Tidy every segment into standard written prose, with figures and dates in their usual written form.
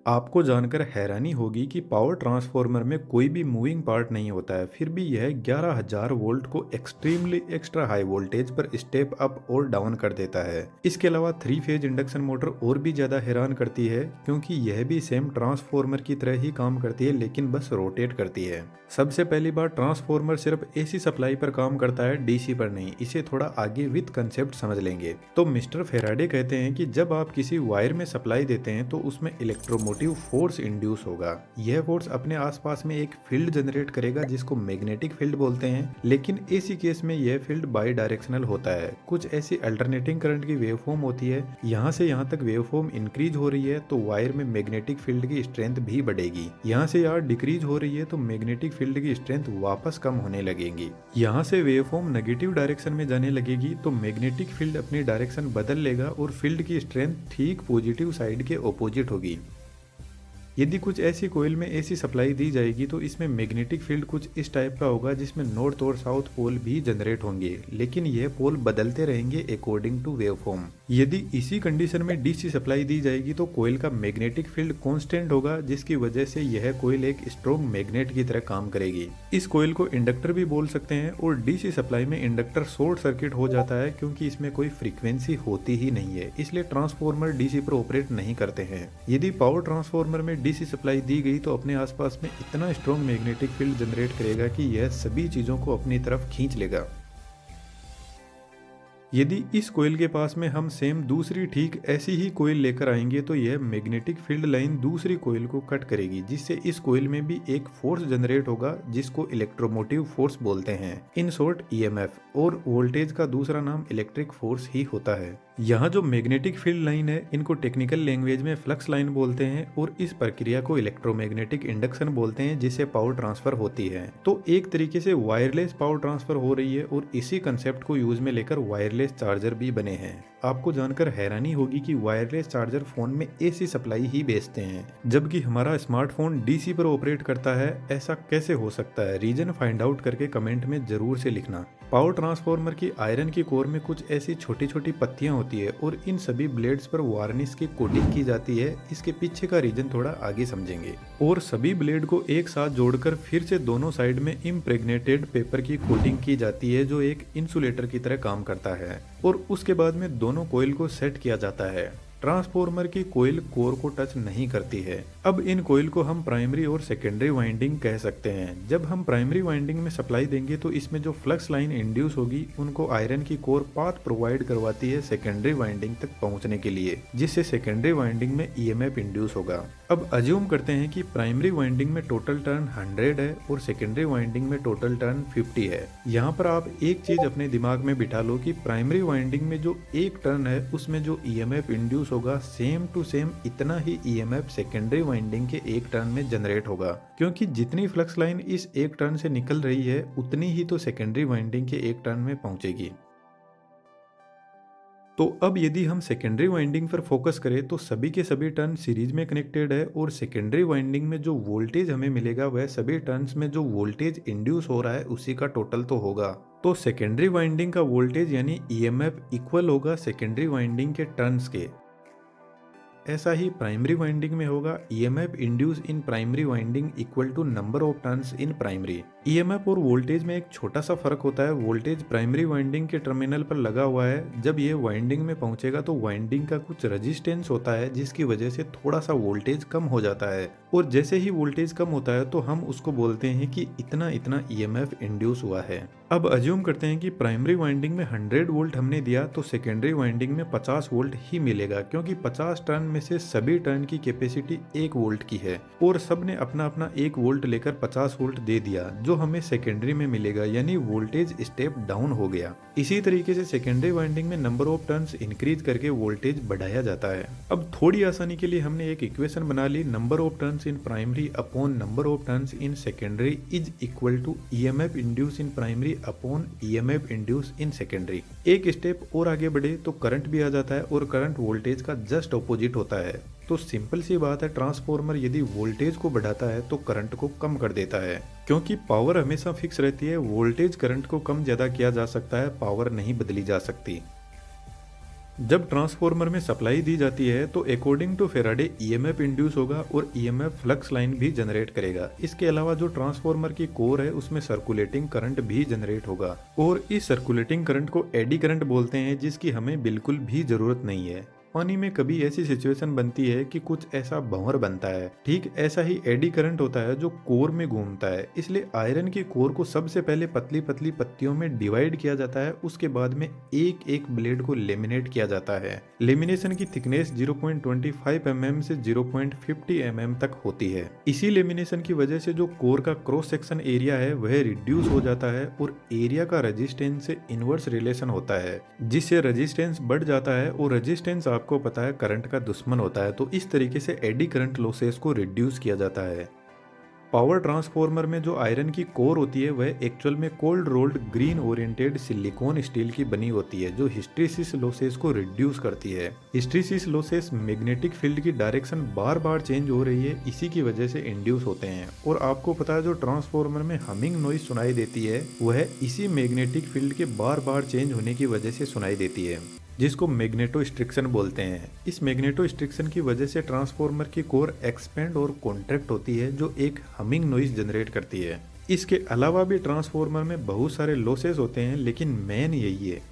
आपको जानकर हैरानी होगी कि पावर ट्रांसफार्मर में कोई भी मूविंग पार्ट नहीं होता है, फिर भी यह 11,000 वोल्ट को एक्सट्रीमली एक्स्ट्रा हाई वोल्टेज पर स्टेप अप और डाउन कर देता है। इसके अलावा 3 फेज इंडक्शन मोटर और भी ज्यादा हैरान करती है, क्योंकि यह भी सेम ट्रांसफार्मर की तरह ही काम करती है, लेकिन बस रोटेट करती है। सबसे पहली बार ट्रांसफार्मर सिर्फ एसी सप्लाई पर काम करता है, डीसी पर नहीं। इसे थोड़ा आगे विद कंसेप्ट समझ लेंगे। तो मिस्टर फेराडे कहते हैं कि जब आप किसी वायर में सप्लाई देते हैं तो उसमें इलेक्ट्रोमोटिव फोर्स इंड्यूस होगा। यह फोर्स अपने आसपास में एक फील्ड जनरेट करेगा जिसको मैग्नेटिक फील्ड बोलते हैं, लेकिन एसी केस में यह फील्ड बाई डायरेक्शनल होता है। कुछ ऐसी अल्टरनेटिंग करंट की वेवफॉर्म होती है, यहाँ से यहाँ तक वेवफॉर्म इंक्रीज हो रही है तो वायर में मैग्नेटिक फील्ड की स्ट्रेंथ भी बढ़ेगी। यहाँ से यहाँ डिक्रीज हो रही है तो मैग्नेटिक फील्ड की स्ट्रेंथ वापस कम होने लगेगी। यहाँ से वेवफॉर्म नेगेटिव डायरेक्शन में जाने लगेगी तो मैग्नेटिक फील्ड अपनी डायरेक्शन बदल लेगा और फील्ड की स्ट्रेंथ ठीक पॉजिटिव साइड के ऑपोजिट होगी। यदि कुछ ऐसी कोयल में एसी सप्लाई दी जाएगी तो इसमें मैग्नेटिक फील्ड कुछ इस टाइप का होगा जिसमें नॉर्थ और साउथ पोल भी जनरेट होंगे, लेकिन यह पोल बदलते रहेंगे अकॉर्डिंग टू वेवफॉर्म। यदि इसी कंडीशन में डीसी सप्लाई दी जाएगी तो कोयल का मैग्नेटिक फील्ड कांस्टेंट होगा, जिसकी वजह से यह कोयल एक स्ट्रॉन्ग मैग्नेट की तरह काम करेगी। इस कोयल को इंडक्टर भी बोल सकते हैं और डीसी सप्लाई में इंडक्टर शॉर्ट सर्किट हो जाता है, क्योंकि इसमें कोई फ्रीक्वेंसी होती ही नहीं है, इसलिए ट्रांसफार्मर डीसी पर ऑपरेट नहीं करते हैं। यदि पावर ट्रांसफार्मर में डीसी सप्लाई दी गई तो अपने आसपास में इतना स्ट्रॉन्ग मैग्नेटिक फील्ड जनरेट करेगा कि यह सभी चीजों को अपनी तरफ खींच लेगा। यदि इस कोयल के पास में हम सेम दूसरी ठीक ऐसी ही कोयल लेकर आएंगे तो यह मैग्नेटिक फील्ड लाइन दूसरी कोयल को कट करेगी, जिससे इस कोयल में भी एक फोर्स जनरेट होगा जिसको इलेक्ट्रोमोटिव फोर्स बोलते हैं, इन शॉर्ट ईएमएफ, और वोल्टेज का दूसरा नाम इलेक्ट्रिक फोर्स ही होता है। यहाँ जो मैग्नेटिक फील्ड लाइन है इनको टेक्निकल लैंग्वेज में फ्लक्स लाइन बोलते हैं और इस प्रक्रिया को इलेक्ट्रोमैग्नेटिक इंडक्शन बोलते हैं, जिससे पावर ट्रांसफर होती है। तो एक तरीके से वायरलेस पावर ट्रांसफर हो रही है और इसी कंसेप्ट को यूज में लेकर वायरलेस चार्जर भी बने हैं। आपको जानकर हैरानी होगी कि वायरलेस चार्जर फोन में एसी सप्लाई ही बेचते हैं, जबकि हमारा स्मार्टफोन डीसी पर ऑपरेट करता है। ऐसा कैसे हो सकता है? रीजन फाइंड आउट करके कमेंट में जरूर से लिखना। पावर ट्रांसफार्मर की आयरन की कोर में कुछ ऐसी छोटी छोटी पत्तियां होती है और इन सभी ब्लेड्स पर वार्निश की कोटिंग की जाती है। इसके पीछे का रीजन थोड़ा आगे समझेंगे। और सभी ब्लेड को एक साथ जोड़कर फिर से दोनों साइड में इम्प्रेग्नेटेड पेपर की कोटिंग की जाती है, जो एक इंसुलेटर की तरह काम करता है, और उसके बाद में दोनों कॉइल को सेट किया जाता है। ट्रांसफार्मर की कोयल कोर को टच नहीं करती है। अब इन कोयल को हम प्राइमरी और सेकेंडरी वाइंडिंग कह सकते हैं। जब हम प्राइमरी वाइंडिंग में सप्लाई देंगे तो इसमें जो फ्लक्स लाइन इंड्यूस होगी उनको आयरन की कोर पाथ प्रोवाइड करवाती है सेकेंडरी वाइंडिंग तक पहुंचने के लिए, जिससे सेकेंडरी वाइंडिंग में ईएमएफ इंड्यूस होगा। अब अज्यूम करते हैं कि प्राइमरी वाइंडिंग में टोटल टर्न 100 है और सेकेंडरी वाइंडिंग में टोटल टर्न 50 है। यहाँ पर आप एक चीज अपने दिमाग में बिठा लो कि प्राइमरी वाइंडिंग में जो एक टर्न है उसमें जो ईएमएफ इंड्यूस होगा सेम टू सेम इतना ही ईएमएफ सेकेंडरी वाइंडिंग के एक टर्न में जनरेट होगा, क्योंकि जितनी फ्लक्स लाइन इस एक टर्न से निकल रही है उतनी ही तो सेकेंडरी वाइंडिंग के एक टर्न में पहुंचेगी। तो अब यदि हम सेकेंडरी वाइंडिंग पर फोकस करें तो सभी के सभी टर्न सीरीज में कनेक्टेड है और सेकेंडरी वाइंडिंग में जो वोल्टेज हमें मिलेगा वह सभी टर्न्स में जो वोल्टेज इंड्यूस हो रहा है उसी का टोटल तो होगा। तो सेकेंडरी वाइंडिंग का वोल्टेज यानी ईएमएफ इक्वल होगा सेकेंडरी वाइंडिंग के टर्न्स के। ऐसा ही प्राइमरी वाइंडिंग में होगा EMF induce in primary winding equal to number of turns in primary. EMF और वोल्टेज में एक छोटा सा फर्क होता है। वोल्टेज प्राइमरी वाइंडिंग के टर्मिनल पर लगा हुआ है, जब ये वाइंडिंग में पहुंचेगा तो वाइंडिंग का कुछ रेजिस्टेंस होता है जिसकी वजह से थोड़ा सा वोल्टेज कम हो जाता है, और जैसे ही वोल्टेज कम होता है तो हम उसको बोलते हैं कि इतना इतना ईएमएफ इंड्यूस हुआ है। अब अज्यूम करते हैं कि प्राइमरी वाइंडिंग में 100 वोल्ट हमने दिया तो सेकेंडरी वाइंडिंग में 50 वोल्ट ही मिलेगा, क्योंकि 50 टर्न में से सभी टर्न की कैपेसिटी 1 वोल्ट की है और सब ने अपना अपना 1 वोल्ट लेकर 50 वोल्ट दे दिया, जो हमें सेकेंडरी में मिलेगा, यानी वोल्टेज स्टेप डाउन हो गया। इसी तरीके से सेकेंडरी वाइंडिंग में नंबर ऑफ टर्न्स इंक्रीज करके वोल्टेज बढ़ाया जाता है। अब थोड़ी आसानी के लिए हमने एक इक्वेशन बना ली, number of turns in primary upon number of turns in secondary is equal to EMF induce in primary upon EMF induce in secondary. एक स्टेप और आगे बढ़े तो करंट भी आ जाता है और करंट वोल्टेज का जस्ट ऑपोजिट होता है। तो सिंपल सी बात है, ट्रांसफार्मर यदि वोल्टेज को बढ़ाता है तो करंट को कम कर देता है, क्योंकि पावर हमेशा फिक्स रहती है। वोल्टेज करंट को कम ज्यादा किया जा सकता है, पावर नहीं बदली जा सकती। जब ट्रांसफॉर्मर में सप्लाई दी जाती है तो according to Faraday EMF induce होगा और ईएमएफ फ्लक्स लाइन भी जनरेट करेगा। इसके अलावा जो ट्रांसफॉर्मर की कोर है उसमें सर्कुलेटिंग करंट भी जनरेट होगा और इस सर्कुलेटिंग करंट को एडी करंट बोलते हैं, जिसकी हमें बिल्कुल भी जरूरत नहीं है। पानी में कभी ऐसी सिचुएशन बनती है कि कुछ ऐसा भंवर बनता है, ठीक ऐसा ही एडी करंट होता है जो कोर में घूमता है। इसलिए आयरन की कोर को सबसे पहले पतली पतली पत्तियों में डिवाइड किया जाता है, उसके बाद में एक एक ब्लेड को लेमिनेट किया जाता है। लेमिनेशन की थिकनेस 0.25 mm से 0.50 mm तक होती है। इसी लेमिनेशन की वजह से जो कोर का क्रॉस सेक्शन एरिया है वह रिड्यूस हो जाता है और एरिया का रेजिस्टेंस से इनवर्स रिलेशन होता है, जिससे रेजिस्टेंस बढ़ जाता है और रेजिस्टेंस आपको पता है करंट का दुश्मन होता है। तो इस तरीके से एडी करंट लॉसेस को रिड्यूस किया जाता है। पावर ट्रांसफॉर्मर में जो आयरन की कोर होती है वह एक्चुअल में cold rolled green oriented silicon steel की बनी होती है, जो हिस्ट्रीसिस लॉसेस को रिड्यूस करती है। हिस्ट्रीसिस लॉसेस मैग्नेटिक फील्ड की डायरेक्शन बार बार चेंज हो रही है, इसी की वजह से इंड्यूस होते हैं। और आपको पता है जो ट्रांसफॉर्मर में हमिंग नॉइज सुनाई देती है वह इसी मैग्नेटिक फील्ड के बार बार चेंज होने की वजह से सुनाई देती है, जिसको मैग्नेटोस्ट्रिक्शन बोलते हैं। इस मैग्नेटोस्ट्रिक्शन की वजह से ट्रांसफॉर्मर की कोर एक्सपेंड और कॉन्ट्रैक्ट होती है, जो एक हमिंग नॉइज जनरेट करती है। इसके अलावा भी ट्रांसफॉर्मर में बहुत सारे लॉसेस होते हैं, लेकिन मेन यही है।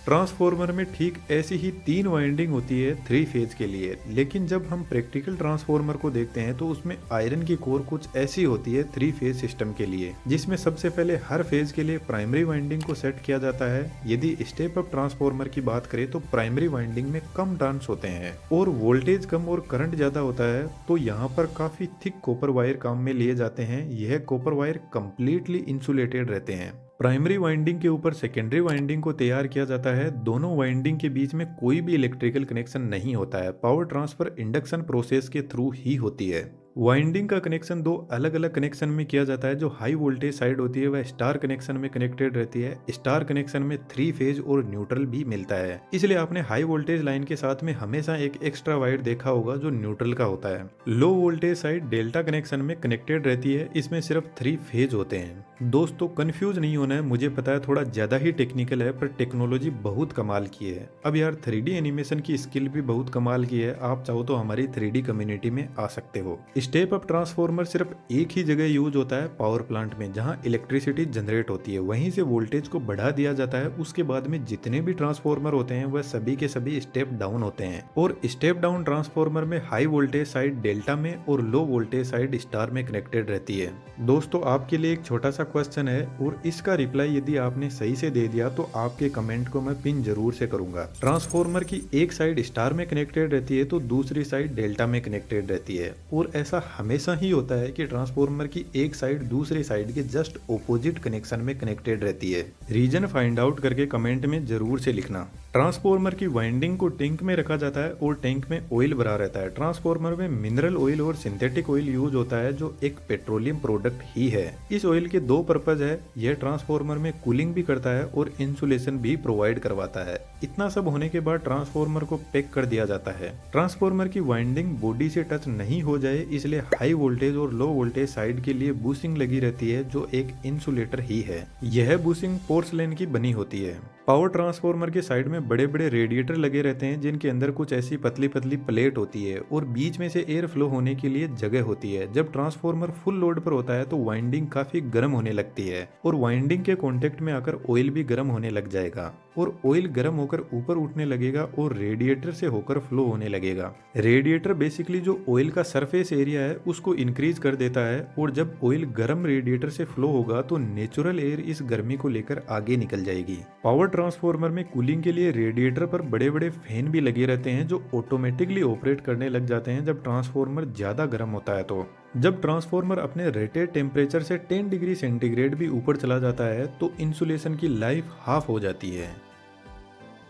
ट्रांसफॉर्मर में ठीक ऐसी ही 3 वाइंडिंग होती है 3 फेज के लिए, लेकिन जब हम प्रैक्टिकल ट्रांसफॉर्मर को देखते हैं तो उसमें आयरन की कोर कुछ ऐसी होती है 3 फेज सिस्टम के लिए, जिसमें सबसे पहले हर फेज के लिए प्राइमरी वाइंडिंग को सेट किया जाता है। यदि स्टेप अप ट्रांसफॉर्मर की बात करें तो प्राइमरी वाइंडिंग में कम टर्न्स होते हैं और वोल्टेज कम और करंट ज्यादा होता है, तो यहाँ पर काफी थिक कॉपर वायर काम में लिए जाते हैं। यह कॉपर वायर कंप्लीटली इंसुलेटेड रहते हैं। प्राइमरी वाइंडिंग के ऊपर सेकेंडरी वाइंडिंग को तैयार किया जाता है। दोनों वाइंडिंग के बीच में कोई भी इलेक्ट्रिकल कनेक्शन नहीं होता है। पावर ट्रांसफर इंडक्शन प्रोसेस के थ्रू ही होती है। वाइंडिंग का कनेक्शन 2 अलग अलग कनेक्शन में किया जाता है। जो हाई वोल्टेज साइड होती है वह स्टार कनेक्शन में कनेक्टेड रहती है। स्टार कनेक्शन में 3 फेज और न्यूट्रल भी मिलता है, इसलिए आपने हाई वोल्टेज लाइन के साथ में हमेशा एक एक्स्ट्रा वायर देखा होगा जो न्यूट्रल का होता है। Low voltage side delta connection में कनेक्टेड रहती है, इसमें सिर्फ 3 फेज होते हैं। दोस्तों कंफ्यूज नहीं होना है, मुझे पता है थोड़ा ज्यादा ही टेक्निकल है, पर टेक्नोलॉजी बहुत कमाल की है। अब यार 3D एनिमेशन की स्किल भी बहुत कमाल की है। आप चाहो तो हमारी 3D कम्युनिटी में आ सकते हो। स्टेप अप ट्रांसफॉर्मर सिर्फ एक ही जगह यूज होता है, पावर प्लांट में, जहां इलेक्ट्रिसिटी जनरेट होती है। वहीं से वोल्टेज को बढ़ा दिया जाता है। उसके बाद में जितने भी ट्रांसफॉर्मर होते हैं वह सभी के सभी स्टेप डाउन होते हैं। और स्टेप डाउन ट्रांसफॉर्मर में हाई वोल्टेज साइड डेल्टा में और लो वोल्टेज साइड स्टार में कनेक्टेड रहती है। दोस्तों आपके लिए एक छोटा सा क्वेश्चन है और इसका रिप्लाई यदि आपने सही से दे दिया तो आपके कमेंट को मैं पिन जरूर से करूंगा। ट्रांसफॉर्मर की एक साइड स्टार में कनेक्टेड रहती है तो दूसरी साइड डेल्टा में कनेक्टेड रहती है। और ऐसा हमेशा ही होता है कि ट्रांसफॉर्मर की एक साइड दूसरी साइड के जस्ट ऑपोजिट कनेक्शन में कनेक्टेड रहती है। रीजन फाइंड आउट करके कमेंट में जरूर से लिखना। ट्रांसफॉर्मर की वाइंडिंग को टैंक में रखा जाता है और टैंक में ऑयल भरा रहता है। ट्रांसफॉर्मर में मिनरल ऑयल और सिंथेटिक ऑयल यूज होता है, जो एक पेट्रोलियम प्रोडक्ट ही है। इस ऑयल के 2 पर्पज है। यह ट्रांसफॉर्मर में कूलिंग भी करता है और इंसुलेशन भी प्रोवाइड करवाता है। इतना सब होने के बाद ट्रांसफॉर्मर को पैक कर दिया जाता है। ट्रांसफॉर्मर की वाइंडिंग बॉडी से टच नहीं हो जाए इसलिए हाई वोल्टेज और लो वोल्टेज साइड के लिए बूसिंग लगी रहती है, जो एक इंसुलेटर ही है। यह बूसिंग पोर्सलेन की बनी होती है। पावर ट्रांसफॉर्मर के साइड में बड़े बड़े रेडिएटर लगे रहते हैं, जिनके अंदर कुछ ऐसी पतली पतली प्लेट होती है और बीच में से एयर फ्लो होने के लिए जगह होती है। जब ट्रांसफॉर्मर फुल लोड पर होता है तो वाइंडिंग काफी गर्म होने लगती है और वाइंडिंग के कांटेक्ट में आकर ऑयल भी गर्म होने लग जाएगा और ऑयल गर्म होकर ऊपर उठने लगेगा और रेडिएटर से होकर फ्लो होने लगेगा। रेडिएटर बेसिकली जो ऑयल का सरफेस एरिया है उसको इंक्रीज कर देता है और जब ऑयल गर्म रेडिएटर से फ्लो होगा तो नेचुरल एयर इस गर्मी को लेकर आगे निकल जाएगी। पावर ट्रांसफॉर्मर में कूलिंग के लिए रेडिएटर पर बड़े बड़े फैन भी लगे रहते हैं, जो ऑटोमेटिकली ऑपरेट करने लग जाते हैं जब ट्रांसफॉर्मर ज्यादा गर्म होता है। तो जब ट्रांसफॉर्मर अपने रेटेड टेम्परेचर से 10 डिग्री सेंटीग्रेड भी ऊपर चला जाता है तो इंसुलेशन की लाइफ हाफ हो जाती है।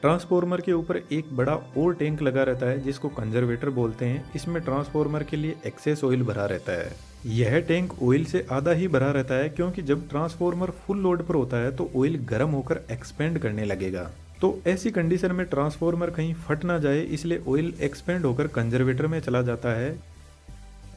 ट्रांसफॉर्मर के ऊपर एक बड़ा और टैंक लगा रहता है जिसको कंजर्वेटर बोलते हैं। इसमें ट्रांसफॉर्मर के लिए एक्सेस ऑयल भरा रहता है। यह टैंक ऑयल से आधा ही भरा रहता है, क्योंकि जब ट्रांसफॉर्मर फुल लोड पर होता है तो ऑयल गर्म होकर एक्सपेंड करने लगेगा। तो ऐसी कंडीशन में ट्रांसफॉर्मर कहीं फट ना जाए इसलिए ऑयल एक्सपेंड होकर कंजर्वेटर में चला जाता है।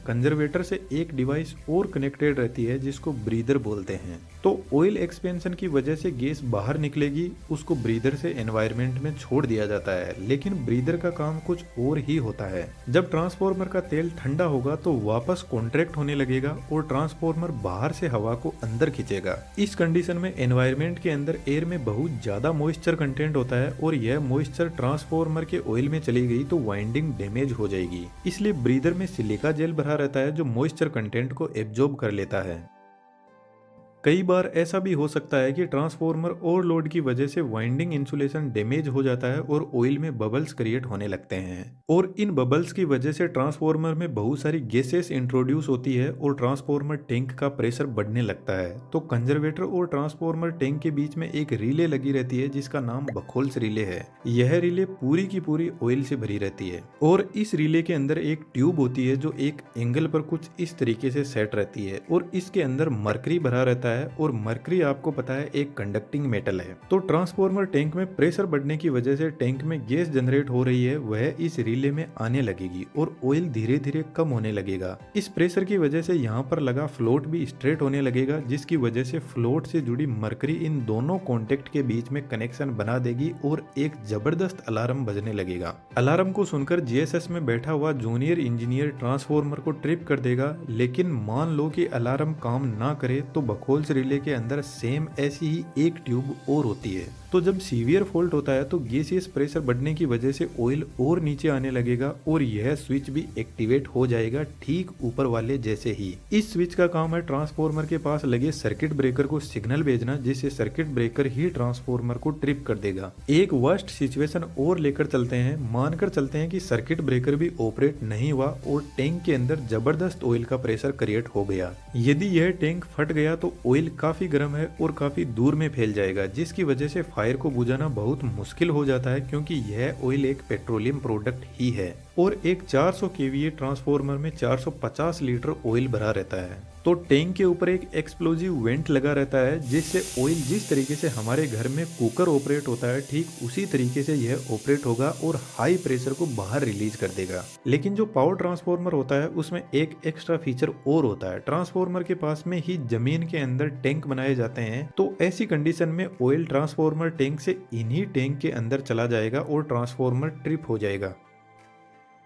कंजर्वेटर से एक डिवाइस और कनेक्टेड रहती है जिसको ब्रीदर बोलते हैं। तो ऑयल एक्सपेंशन की वजह से गैस बाहर निकलेगी, उसको ब्रीदर से एनवायरनमेंट में छोड़ दिया जाता है। लेकिन ब्रीदर का काम कुछ और ही होता है। जब ट्रांसफार्मर का तेल ठंडा होगा तो वापस कॉन्ट्रैक्ट होने लगेगा और ट्रांसफार्मर बाहर से हवा को अंदर खींचेगा। इस कंडीशन में एनवायरनमेंट के अंदर एयर में बहुत ज्यादा मॉइस्चर कंटेंट होता है और यह मॉइस्चर ट्रांसफार्मर के ऑयल में चली गई तो वाइंडिंग डैमेज हो जाएगी। इसलिए ब्रीदर में सिलिका जेल भरा रहता है जो मॉइस्चर कंटेंट को एब्जॉर्ब कर लेता है। कई बार ऐसा भी हो सकता है कि ट्रांसफार्मर ओवरलोड की वजह से वाइंडिंग इंसुलेशन डैमेज हो जाता है और ऑयल में बबल्स क्रिएट होने लगते हैं और इन बबल्स की वजह से ट्रांसफार्मर में बहुत सारी गैसेस इंट्रोड्यूस होती है और ट्रांसफार्मर टैंक का प्रेशर बढ़ने लगता है। तो कंजर्वेटर और ट्रांसफार्मर टैंक के बीच में एक रिले लगी रहती है जिसका नाम बखोल्स रिले है। यह रिले पूरी की पूरी ऑयल से भरी रहती है और इस रिले के अंदर एक ट्यूब होती है जो एक एंगल पर कुछ इस तरीके से सेट रहती है और इसके अंदर मरकरी भरा रहता है और मरकरी आपको पता है एक कंडक्टिंग मेटल है। तो ट्रांसफार्मर टैंक में प्रेशर बढ़ने की वजह से टैंक में गैस जनरेट हो रही है, वह इस रिले में आने लगेगी और ऑयल धीरे धीरे कम होने लगेगा। इस प्रेशर की वजह से यहाँ पर लगा फ्लोट भी स्ट्रेट होने लगेगा जिसकी वजह से फ्लोट से जुड़ी मरकरी इन दोनों कॉन्टेक्ट के बीच में कनेक्शन बना देगी और एक जबरदस्त अलार्म बजने लगेगा। अलार्म को सुनकर जीएसएस में बैठा हुआ जूनियर इंजीनियर ट्रांसफार्मर को ट्रिप कर देगा। लेकिन मान लो कि अलार्म काम ना करे तो बखोल्स रिले के अंदर सेम ऐसी ही एक ट्यूब और होती है। तो जब सीवियर फॉल्ट होता है तो गैसियस प्रेशर बढ़ने की वजह से ऑयल और नीचे आने लगेगा और यह स्विच भी एक्टिवेट हो जाएगा ठीक ऊपर वाले जैसे ही। इस स्विच का काम है ट्रांसफार्मर के पास लगे सर्किट ब्रेकर को सिग्नल भेजना जिससे सर्किट ब्रेकर ही ट्रांसफार्मर को ट्रिप कर देगा। एक वर्स्ट सिचुएशन और लेकर चलते हैं। मानकर चलते हैं कि सर्किट ब्रेकर भी ऑपरेट नहीं हुआ और टैंक के अंदर जबरदस्त ऑयल का प्रेशर क्रिएट हो गया। यदि यह टैंक फट गया तो ऑयल काफी गर्म है और काफी दूर में फैल जाएगा जिसकी वजह से फायर को बुझाना बहुत मुश्किल हो जाता है क्योंकि यह ऑयल एक पेट्रोलियम प्रोडक्ट ही है और एक 400 केवीए ट्रांसफार्मर में 450 लीटर ऑयल भरा रहता है। तो टैंक के ऊपर एक एक्सप्लोजिव वेंट लगा रहता है जिससे ऑयल जिस तरीके से हमारे घर में कुकर ऑपरेट होता है ठीक उसी तरीके से यह ऑपरेट होगा और हाई प्रेशर को बाहर रिलीज कर देगा। लेकिन जो पावर ट्रांसफार्मर होता है उसमें एक एक्स्ट्रा फीचर और होता है। ट्रांसफार्मर के पास में ही जमीन के अंदर टैंक बनाए जाते हैं तो ऐसी कंडीशन में ऑयल ट्रांसफार्मर टैंक से इन्हीं टैंक के अंदर चला जाएगा और ट्रांसफार्मर ट्रिप हो जाएगा।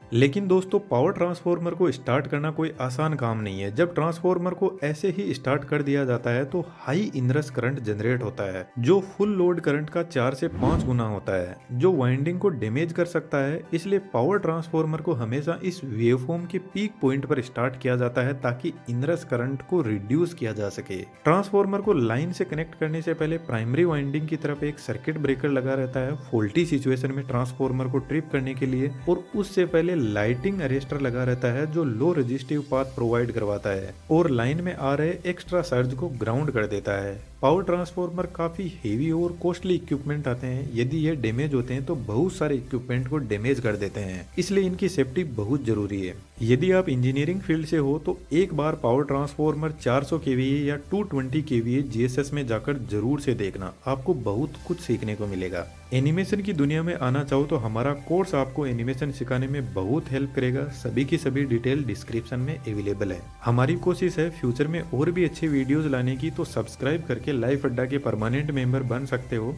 लेकिन दोस्तों पावर ट्रांसफार्मर को स्टार्ट करना कोई आसान काम नहीं है। जब ट्रांसफार्मर को ऐसे ही स्टार्ट कर दिया जाता है तो हाई इनरस करंट जनरेट होता है जो फुल लोड करंट का 4 से 5 गुना होता है जो वाइंडिंग को डैमेज कर सकता है। इसलिए पावर ट्रांसफार्मर को हमेशा इस वेवफॉर्म के पीक पॉइंट पर स्टार्ट किया जाता है ताकि इनरस करंट को रिड्यूस किया जा सके। ट्रांसफार्मर को लाइन से कनेक्ट करने से पहले प्राइमरी वाइंडिंग की तरफ एक सर्किट ब्रेकर लगा रहता है फॉल्टी सिचुएशन में ट्रांसफार्मर को ट्रिप करने के लिए और उससे पहले लाइटिंग अरेस्टर लगा रहता है जो लो रेजिस्टिव पाथ प्रोवाइड करवाता है और लाइन में आ रहे एक्स्ट्रा सर्ज को ग्राउंड कर देता है। पावर ट्रांसफार्मर काफी हेवी और कॉस्टली इक्विपमेंट आते हैं। यदि ये डैमेज होते हैं तो बहुत सारे इक्विपमेंट को डैमेज कर देते हैं, इसलिए इनकी सेफ्टी बहुत जरूरी है। यदि आप इंजीनियरिंग फील्ड से हो तो एक बार पावर ट्रांसफार्मर 400 केवीए या 220 केवीए जीएसएस में जाकर जरूर से देखना, आपको बहुत कुछ सीखने को मिलेगा। एनिमेशन की दुनिया में आना चाहो तो हमारा कोर्स आपको एनिमेशन सिखाने में बहुत हेल्प करेगा। सभी की सभी डिटेल डिस्क्रिप्शन में अवेलेबल है। हमारी कोशिश है फ्यूचर में और भी अच्छे वीडियोस लाने की, तो सब्सक्राइब करके लाइफ अड्डा के परमानेंट मेंबर बन सकते हो।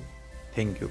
Thank you.